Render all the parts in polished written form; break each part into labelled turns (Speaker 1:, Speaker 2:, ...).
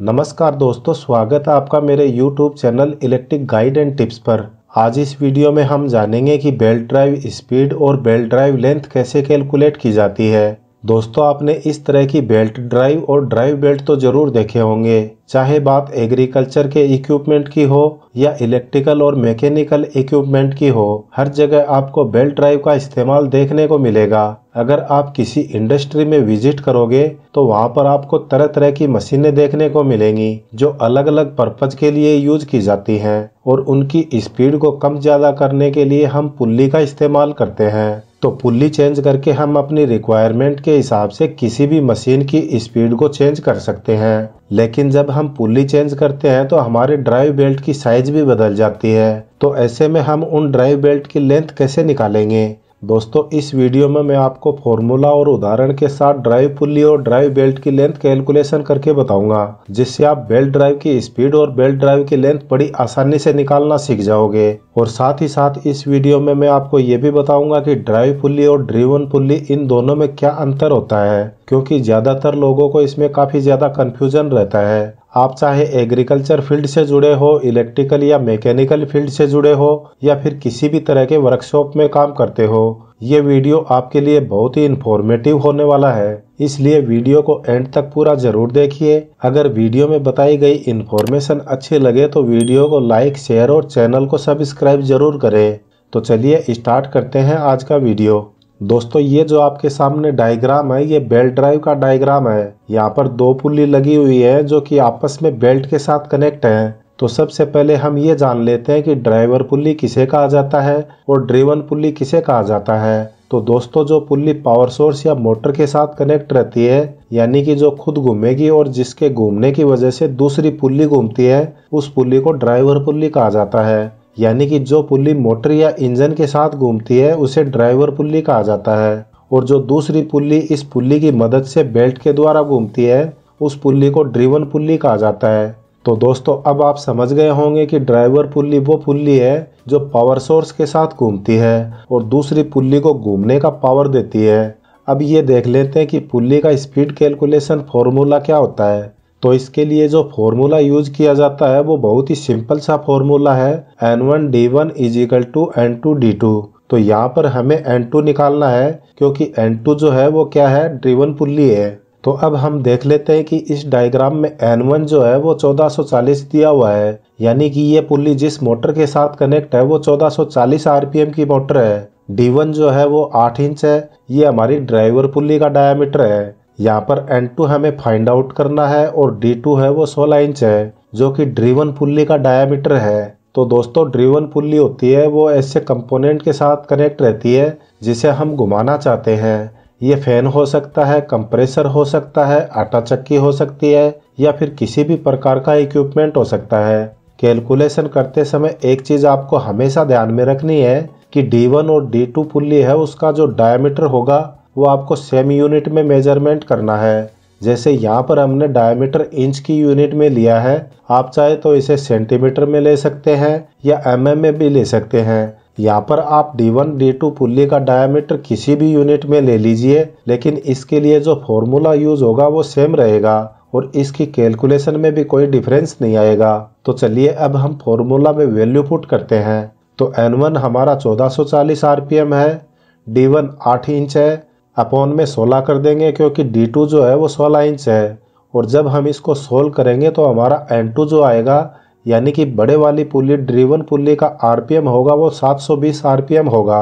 Speaker 1: नमस्कार दोस्तों, स्वागत है आपका मेरे YouTube channel electric guide and tips पर। आज इस वीडियो में हम जानेंगे कि बेल्ट ड्राइव स्पीड और बेल्ट ड्राइव लेंथ कैसे कैलकुलेट की जाती है। दोस्तों, आपने इस तरह की बेल्ट ड्राइव और ड्राइव बेल्ट तो जरूर देखे होंगे, चाहे बात एग्रीकल्चर के इक्विपमेंट की हो या इलेक्ट्रिकल और मैकेनिकल इक्विपमेंट की हो। हर जगह आपको बेल्ट ड्राइव का इस्तेमाल देखने को मिलेगा। अगर आप किसी इंडस्ट्री में विजिट करोगे तो वहां पर आपको तरह तरह की मशीनें देखने को मिलेंगी जो अलग अलग पर्पज के लिए यूज की जाती हैं और उनकी स्पीड को कम ज्यादा करने के लिए हम पुल्ली का इस्तेमाल करते हैं। तो पुल्ली चेंज करके हम अपनी रिक्वायरमेंट के हिसाब से किसी भी मशीन की स्पीड को चेंज कर सकते हैं। लेकिन जब हम पुल्ली चेंज करते हैं तो हमारे ड्राइव बेल्ट की साइज भी बदल जाती है। तो ऐसे में हम उन ड्राइव बेल्ट की लेंथ कैसे निकालेंगे? दोस्तों, इस वीडियो में मैं आपको फॉर्मूला और उदाहरण के साथ ड्राइव पुल्ली और ड्राइव बेल्ट की लेंथ कैलकुलेशन करके बताऊंगा, जिससे आप बेल्ट ड्राइव की स्पीड और बेल्ट ड्राइव की लेंथ बड़ी आसानी से निकालना सीख जाओगे। और साथ ही साथ इस वीडियो में मैं आपको ये भी बताऊंगा कि ड्राइव पुल्ली और ड्रिवन पुल्ली इन दोनों में क्या अंतर होता है, क्योंकि ज्यादातर लोगों को इसमें काफी ज्यादा कंफ्यूजन रहता है। आप चाहे एग्रीकल्चर फील्ड से जुड़े हो, इलेक्ट्रिकल या मैकेनिकल फील्ड से जुड़े हो या फिर किसी भी तरह के वर्कशॉप में काम करते हो, ये वीडियो आपके लिए बहुत ही इंफॉर्मेटिव होने वाला है। इसलिए वीडियो को एंड तक पूरा जरूर देखिए। अगर वीडियो में बताई गई इन्फॉर्मेशन अच्छी लगे तो वीडियो को लाइक, शेयर और चैनल को सब्सक्राइब जरूर करें। तो चलिए स्टार्ट करते हैं आज का वीडियो। दोस्तों, ये जो आपके सामने डायग्राम है, ये बेल्ट ड्राइव का डायग्राम है। यहाँ पर दो पुल्ली लगी हुई है जो कि आपस में बेल्ट के साथ कनेक्ट है। तो सबसे पहले हम ये जान लेते हैं कि ड्राइवर पुल्ली किसे कहा जाता है और ड्रिवन पुल्ली किसे कहा जाता है। तो दोस्तों, जो पुल्ली पावर सोर्स या मोटर के साथ कनेक्ट रहती है, यानी कि जो खुद घूमेगी और जिसके घूमने की वजह से दूसरी पुल्ली घूमती है, उस पुल्ली को ड्राइवर पुल्ली कहा जाता है। यानी कि जो पुल्ली मोटर या इंजन के साथ घूमती है उसे ड्राइवर पुल्ली कहा जाता है, और जो दूसरी पुल्ली इस पुल्ली की मदद से बेल्ट के द्वारा घूमती है उस पुल्ली को ड्रिवन पुल्ली कहा जाता है। तो दोस्तों, अब आप समझ गए होंगे कि ड्राइवर पुल्ली वो पुल्ली है जो पावर सोर्स के साथ घूमती है और दूसरी पुल्ली को घूमने का पावर देती है। अब ये देख लेते हैं कि पुल्ली का स्पीड कैलकुलेशन फॉर्मूला क्या होता है। तो इसके लिए जो फॉर्मूला यूज किया जाता है वो बहुत ही सिंपल सा फॉर्मूला है, N1D1 = N2D2। तो यहाँ पर हमें N2 निकालना है, क्योंकि N2 जो है वो क्या है, ड्रिवन पुल्ली है। तो अब हम देख लेते हैं कि इस डायग्राम में N1 जो है वो 1440 दिया हुआ है, यानी कि ये पुल्ली जिस मोटर के साथ कनेक्ट है वो 1440 RPM की मोटर है। D1 जो है वो 8 इंच है, ये हमारी ड्राइवर पुल्ली का डायामीटर है। यहाँ पर N2 हमें फाइंड आउट करना है और D2 है वो 16 इंच है, जो कि ड्रिवन पुल्ली का डायामीटर है। तो दोस्तों, ड्रिवन पुल्ली होती है वो ऐसे कंपोनेंट के साथ कनेक्ट रहती है जिसे हम घुमाना चाहते हैं। ये फैन हो सकता है, कंप्रेसर हो सकता है, आटा चक्की हो सकती है या फिर किसी भी प्रकार का इक्विपमेंट हो सकता है। कैलकुलेशन करते समय एक चीज आपको हमेशा ध्यान में रखनी है कि D1 और D2 पुल्ली है उसका जो डायामीटर होगा वो आपको सेम यूनिट में मेजरमेंट करना है। जैसे यहाँ पर हमने डायमीटर इंच की यूनिट में लिया है, आप चाहे तो इसे सेंटीमीटर में ले सकते हैं या mm में भी ले सकते हैं। यहाँ पर आप D1 D2 पुल्ली का डायमीटर किसी भी यूनिट में ले लीजिए, लेकिन इसके लिए जो फॉर्मूला यूज होगा वो सेम रहेगा और इसकी कैलकुलेशन में भी कोई डिफरेंस नहीं आएगा। तो चलिए अब हम फॉर्मूला में वैल्यू पुट करते हैं। तो N1 हमारा 1440 RPM है, D1 8 इंच है, अपॉन में 16 कर देंगे क्योंकि D2 जो है वो 16 इंच है। और जब हम इसको सोल्व करेंगे तो हमारा N2 जो आएगा, यानी कि बड़े वाली पुल्ली ड्रिवन पुल्ली का RPM होगा वो 720 RPM होगा।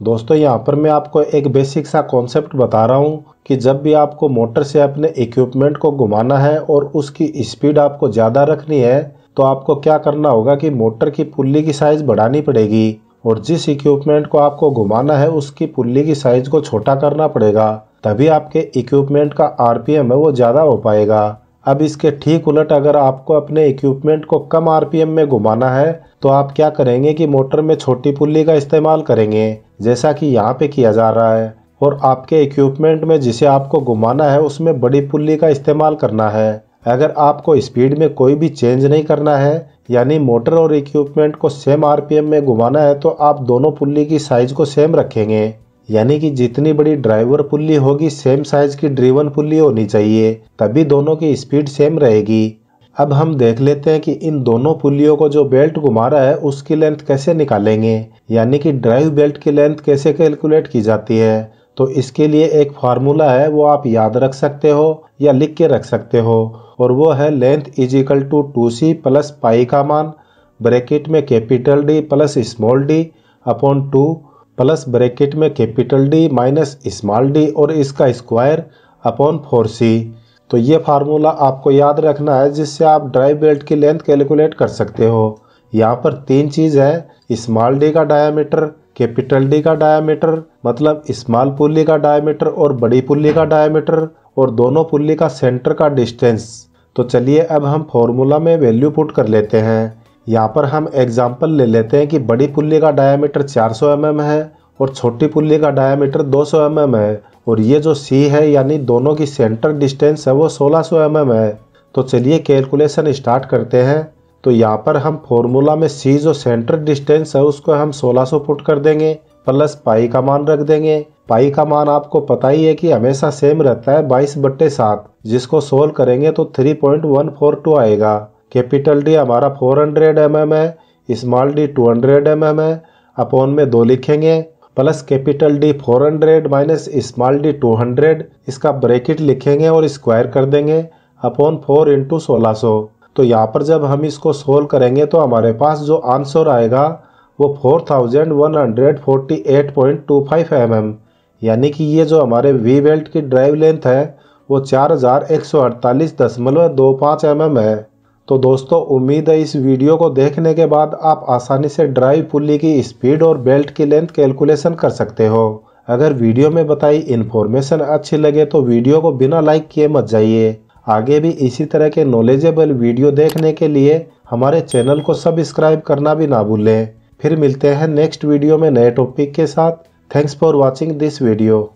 Speaker 1: दोस्तों, यहाँ पर मैं आपको एक बेसिक सा कॉन्सेप्ट बता रहा हूँ कि जब भी आपको मोटर से अपने इक्विपमेंट को घुमाना है और उसकी स्पीड आपको ज़्यादा रखनी है तो आपको क्या करना होगा कि मोटर की पुल्ली की साइज बढ़ानी पड़ेगी और जिस इक्विपमेंट को आपको घुमाना है उसकी पुल्ली की साइज को छोटा करना पड़ेगा, तभी आपके इक्विपमेंट का RPM है वो ज़्यादा हो पाएगा। अब इसके ठीक उलट अगर आपको अपने इक्विपमेंट को कम RPM में घुमाना है तो आप क्या करेंगे कि मोटर में छोटी पुल्ली का इस्तेमाल करेंगे, जैसा कि यहाँ पे किया जा रहा है, और आपके इक्विपमेंट में जिसे आपको घुमाना है उसमें बड़ी पुल्ली का इस्तेमाल करना है। अगर आपको स्पीड में कोई भी चेंज नहीं करना है, यानी मोटर और इक्विपमेंट को सेम RPM में घुमाना है, तो आप दोनों पुल्ली की साइज को सेम रखेंगे। यानी कि जितनी बड़ी ड्राइवर पुल्ली होगी सेम साइज की ड्रिवन पुल्ली होनी चाहिए, तभी दोनों की स्पीड सेम रहेगी। अब हम देख लेते हैं कि इन दोनों पुल्लियों को जो बेल्ट घुमा रहा है उसकी लेंथ कैसे निकालेंगे, यानी कि ड्राइव बेल्ट की लेंथ कैसे कैलकुलेट की जाती है। तो इसके लिए एक फार्मूला है, वो आप याद रख सकते हो या लिख के रख सकते हो, और वो है length is equal to 2c plus pi का मान ब्रैकेट में capital D plus small D upon 2 plus bracket में capital D minus small D और इसका स्क्वायर अपॉन 4c। तो ये फार्मूला आपको याद रखना है, जिससे आप ड्राइव बेल्ट की लेंथ कैलकुलेट कर सकते हो। यहाँ पर 3 चीज़ है, स्मॉल डी का डायामीटर, कैपिटल डी का डायामीटर मतलब स्मॉल पुल्ली का डायामीटर और बड़ी पुल्ली का डायामीटर, और दोनों पुल्ली का सेंटर का डिस्टेंस। तो चलिए अब हम फॉर्मूला में वैल्यू पुट कर लेते हैं। यहाँ पर हम एग्जांपल ले लेते हैं कि बड़ी पुल्ली का डायामीटर 400 mm है और छोटी पुल्ली का डायामीटर 200 mm है, और ये जो C है यानी दोनों की सेंटर डिस्टेंस है वो 1600 mm है। तो चलिए कैलकुलेशन स्टार्ट करते हैं। तो यहाँ पर हम फॉर्मूला में C जो सेंटर डिस्टेंस है उसको हम 1600 पुट कर देंगे, प्लस पाई का मान रख देंगे। पाई का मान आपको पता ही है कि हमेशा सेम रहता है 22/7, जिसको सोल्व करेंगे तो 3.142 आएगा। कैपिटल डी हमारा 400 mm है, स्मॉल डी 200 mm है, अपॉन में 2 लिखेंगे, plus capital D 400 minus small D 200, इसका ब्रैकेट लिखेंगे और स्क्वायर कर देंगे अपॉन 4 इंटू 1600। तो यहाँ पर जब हम इसको सोल्व करेंगे तो हमारे पास जो आंसर आएगा वो 4148.25 mm, यानी कि ये जो हमारे वी बेल्ट की ड्राइव लेंथ है वो 4148.25 mm है। तो दोस्तों उम्मीद है इस वीडियो को देखने के बाद आप आसानी से ड्राइव पुल्ली की स्पीड और बेल्ट की लेंथ कैलकुलेशन कर सकते हो। अगर वीडियो में बताई इन्फॉर्मेशन अच्छी लगे तो वीडियो को बिना लाइक किए मत जाइए। आगे भी इसी तरह के नॉलेजेबल वीडियो देखने के लिए हमारे चैनल को सब्सक्राइब करना भी ना भूलें। फिर मिलते हैं नेक्स्ट वीडियो में नए टॉपिक के साथ। Thanks for watching this video.